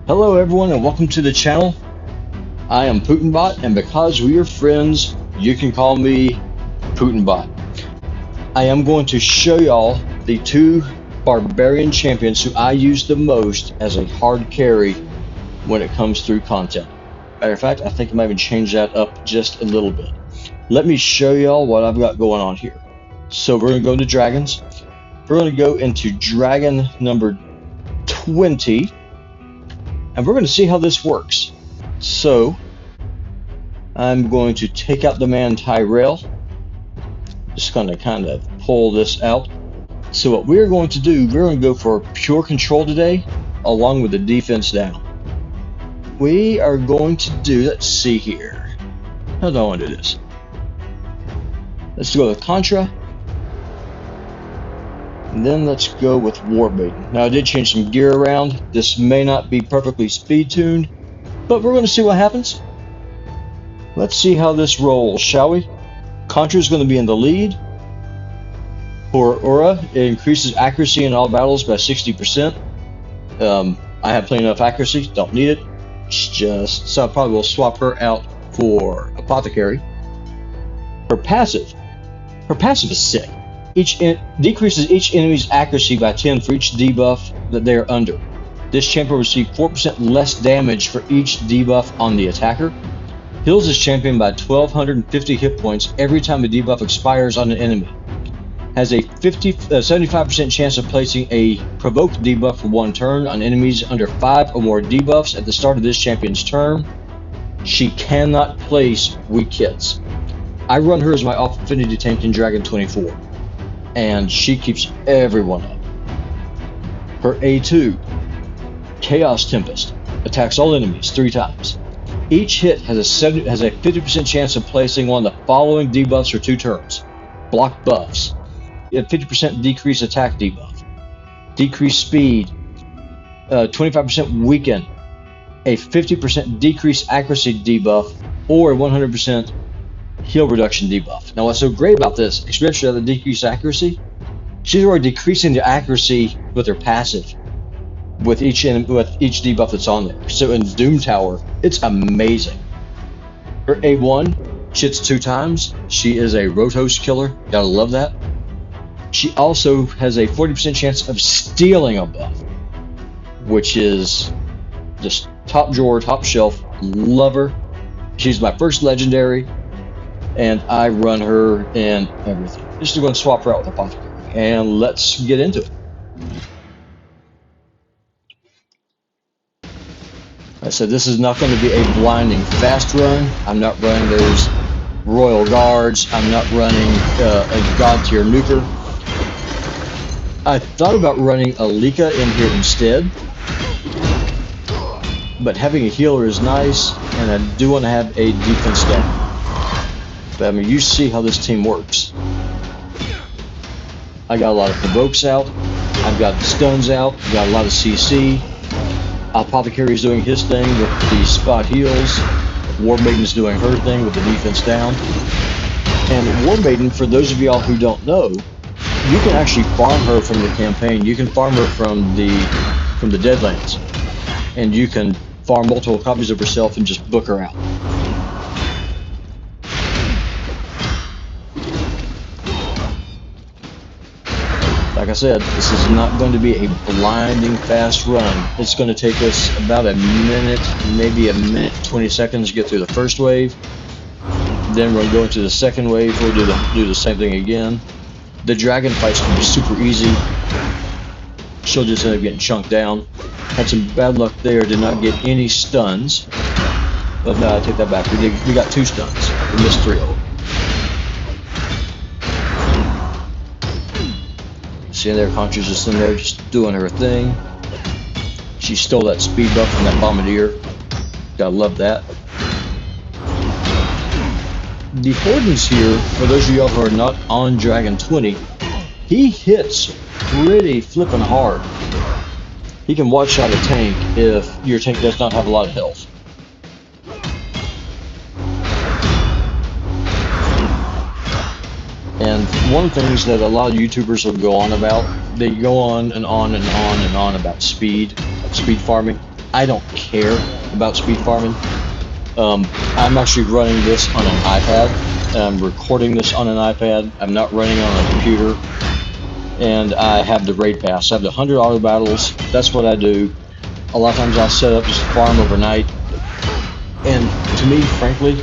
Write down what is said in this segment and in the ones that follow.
Hello everyone and welcome to the channel. I am PutinBot, and because we are friends, you can call me PutinBot. I am going to show y'all the two Barbarian champions who I use the most as a hard carry when it comes through content. Matter of fact, I think I might even change that up just a little bit. Let me show y'all what I've got going on here. So we're going to go to dragons. We're going to go into dragon number 20. And we're going to see how this works. So I'm going to take out the man Tyrell. Just going to kind of pull this out. So what we're going to do, we're going to go for pure control today, along with the defense down. We are going to do, let's see here. How do I want to do this? Let's go with Contra. And then let's go with Warbaiting. Now I did change some gear around. This may not be perfectly speed tuned, but we're going to see what happens. Let's see how this rolls, shall we? Contra is going to be in the lead. For Aura, it increases accuracy in all battles by 60%. I have plenty enough accuracy, don't need it. So I probably will swap her out for Apothecary. Her passive is sick. Decreases each enemy's accuracy by 10 for each debuff that they are under. This champion will receive 4% less damage for each debuff on the attacker. Heals this champion by 1250 hit points every time a debuff expires on an enemy. Has a 75% chance of placing a provoked debuff for one turn on enemies under 5 or more debuffs at the start of this champion's turn. She cannot place weak hits. I run her as my off affinity tank in Dragon 24. And she keeps everyone up. Her A2, Chaos Tempest, attacks all enemies 3 times. Each hit has a 50% chance of placing one of the following debuffs for 2 turns. Block buffs, a 50% decrease attack debuff, decrease speed, 25% weaken, a 50% decrease accuracy debuff, or a 100% heal reduction debuff. Now what's so great about this, especially the decreased accuracy, she's already decreasing the accuracy with her passive with each debuff that's on there. So in Doom Tower, it's amazing. Her A1, she hits 2 times. She is a Rotos killer, gotta love that. She also has a 40% chance of stealing a buff, which is just top drawer, top shelf, love her. She's my first legendary, and I run her in everything. Just going to swap her out with Apothecary, and let's get into it. I said this is not going to be a blinding fast run. I'm not running those Royal Guards. I'm not running a God tier nuker. I thought about running a Lika in here instead, but having a healer is nice, and I do want to have a defense down. But I mean, you see how this team works. I got a lot of provokes out. I've got stuns out. I've got a lot of CC. Apothecary is doing his thing with the spot heals. Warmaiden is doing her thing with the defense down. And Warmaiden, for those of y'all who don't know, you can actually farm her from the campaign. You can farm her from the Deadlands, and you can farm multiple copies of herself and just book her out. Like I said, this is not going to be a blinding fast run. It's going to take us about a minute, maybe a minute 20 seconds to get through the first wave. Then we're going to go into the second wave. We'll do the same thing again. The dragon fights can be super easy. She'll just end up getting chunked down. Had some bad luck there, did not get any stuns. But no, I take that back. We got 2 stuns. We missed 3 of them. See there, Contra's just in there, just doing her thing. She stole that speed buff from that Bombardier. Gotta love that. The Hordens here, for those of y'all who are not on Dragon 20, he hits pretty flippin' hard. He can one-shot a tank if your tank does not have a lot of health. And one of the things that a lot of YouTubers will go on about, they go on and on and on and on about speed farming. I don't care about speed farming. I'm actually running this on an iPad. I'm recording this on an iPad. I'm not running on a computer. And I have the raid pass. I have the $100 battles. That's what I do. A lot of times I'll set up just farm overnight. And to me, frankly,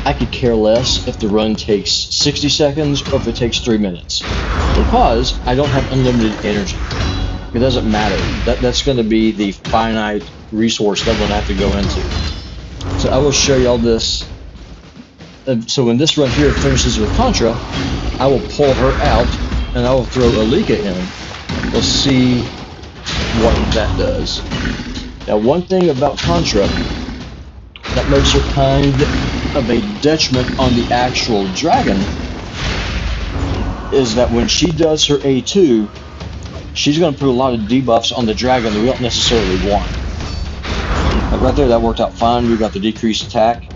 I could care less if the run takes 60 seconds or if it takes 3 minutes. Because I don't have unlimited energy. It doesn't matter. That's going to be the finite resource that I'm going to have to go into. So I will show you all this. So when this run here finishes with Contra, I will pull her out and I will throw Alika in. We'll see what that does. Now, one thing about Contra that makes her kind of a detriment on the actual dragon is that when she does her A2, she's going to put a lot of debuffs on the dragon that we don't necessarily want. Like right there, that worked out fine. We got the decreased attack.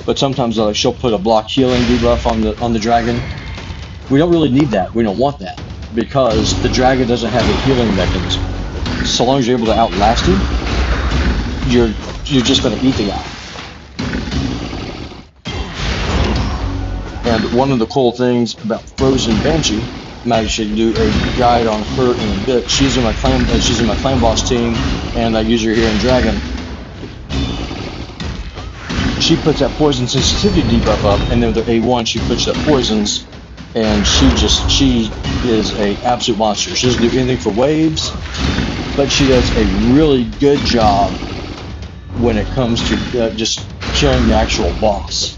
But sometimes she'll put a block healing debuff on the dragon. We don't really need that. We don't want that because the dragon doesn't have a healing mechanism. So long as you're able to outlast him, you're just going to eat the guy. And one of the cool things about Frozen Banshee, I'm actually do a guide on her in a bit. She's in my clan boss team, and I use her here in Dragon. She puts that poison sensitivity debuff up, and then with her A1 she puts that poisons, and she is a absolute monster. She doesn't do anything for waves, but she does a really good job when it comes to just killing the actual boss.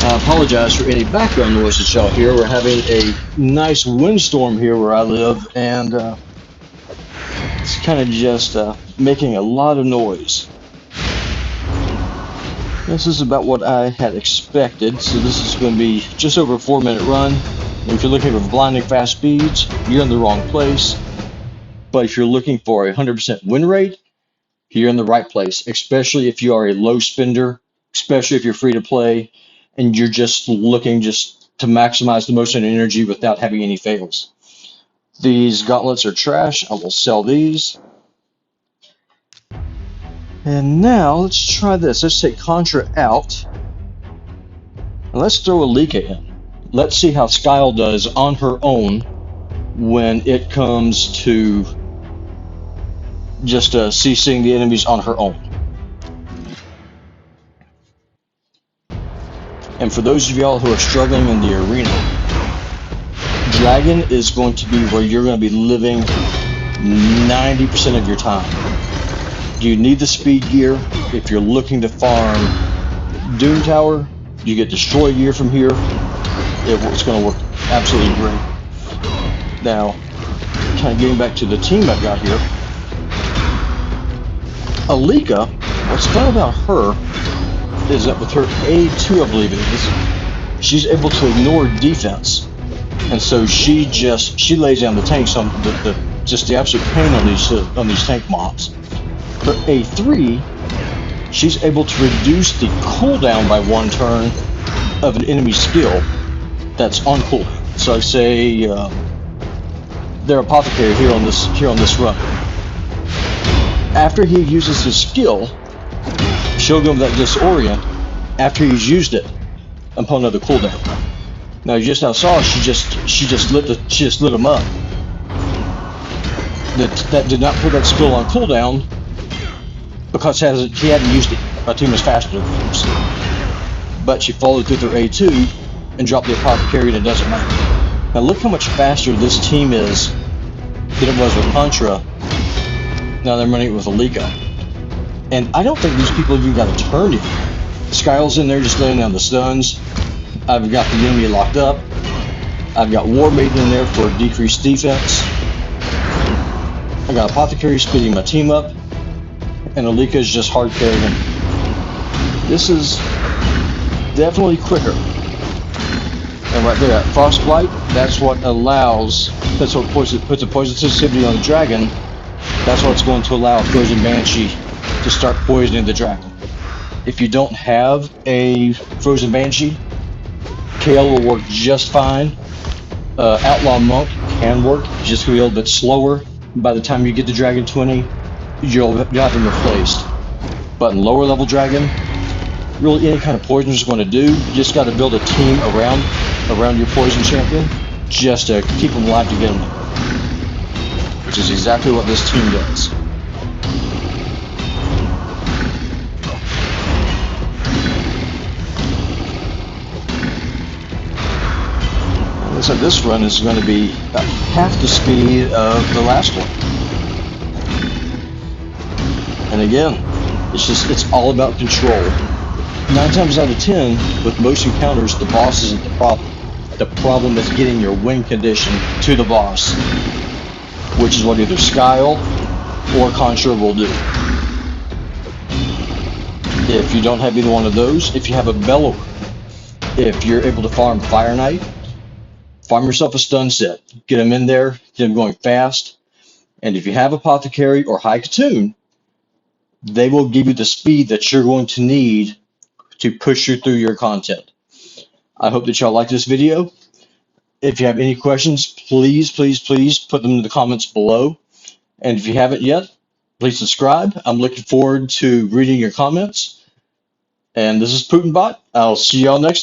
I apologize for any background noise that y'all hear. We're having a nice windstorm here where I live, and it's kind of just making a lot of noise. This is about what I had expected, so this is going to be just over a 4-minute run. And if you're looking for blinding fast speeds, you're in the wrong place. But if you're looking for a 100% win rate, you're in the right place, especially if you are a low spender, especially if you're free to play, and you're just looking just to maximize the most energy without having any fails. These gauntlets are trash. I will sell these. And now let's try this. Let's take Contra out. And let's throw Alika in. Let's see how Skyle does on her own when it comes to just CCing the enemies on her own. And for those of y'all who are struggling in the arena, Dragon is going to be where you're going to be living 90% of your time. You need the speed gear. If you're looking to farm Doom Tower, you get Destroy gear from here. It's going to work absolutely great. Now, kind of getting back to the team I've got here. Alika, what's fun about her is that with her A2, I believe it is, she's able to ignore defense. And so she lays down the tanks on just the absolute pain on these tank mobs. But A3, she's able to reduce the cooldown by 1 turn of an enemy skill that's on cooldown. So say their apothecary here on this run. After he uses his skill, she'll give him that disorient after he's used it upon another cooldown. Now you just now saw she just lit him up. That did not put that skill on cooldown because he hadn't used it. My team was faster than hers. But she followed through her A2 and dropped the apothecary, and it doesn't matter. Now look how much faster this team is than it was with Contra. Now they're running it with Alika. And I don't think these people even got a turn yet. Skyle's in there just laying down the stuns. I've got the enemy locked up. I've got War Maiden in there for decreased defense. I got Apothecary speeding my team up. And Alika's just hard carrying him. This is definitely quicker. And right there, that Frostblight, that's what puts a poison sensitivity on the dragon. That's what's going to allow Frozen Banshee to start poisoning the dragon. If you don't have a Frozen Banshee, KL will work just fine. Outlaw Monk can work, just gonna be a little bit slower. By the time you get to Dragon 20, you'll have them replaced. But in lower level Dragon, really any kind of poison is going to do. You just got to build a team around your poison champion just to keep them alive to get them, which is exactly what this team does. So this run is going to be about half the speed of the last one. And again, it's all about control. 9 times out of 10, with most encounters, the boss isn't the problem. The problem is getting your win condition to the boss, which is what either Skyle or Conjure will do. If you don't have either one of those, if you have a Bellower, if you're able to farm Fire Knight, farm yourself a stun set. Get them in there, get them going fast. And if you have Apothecary or High Katoon, they will give you the speed that you're going to need to push you through your content. I hope that y'all like this video. If you have any questions, please put them in the comments below. And if you haven't yet, please subscribe. I'm looking forward to reading your comments. And this is PutinBot. I'll see y'all next time.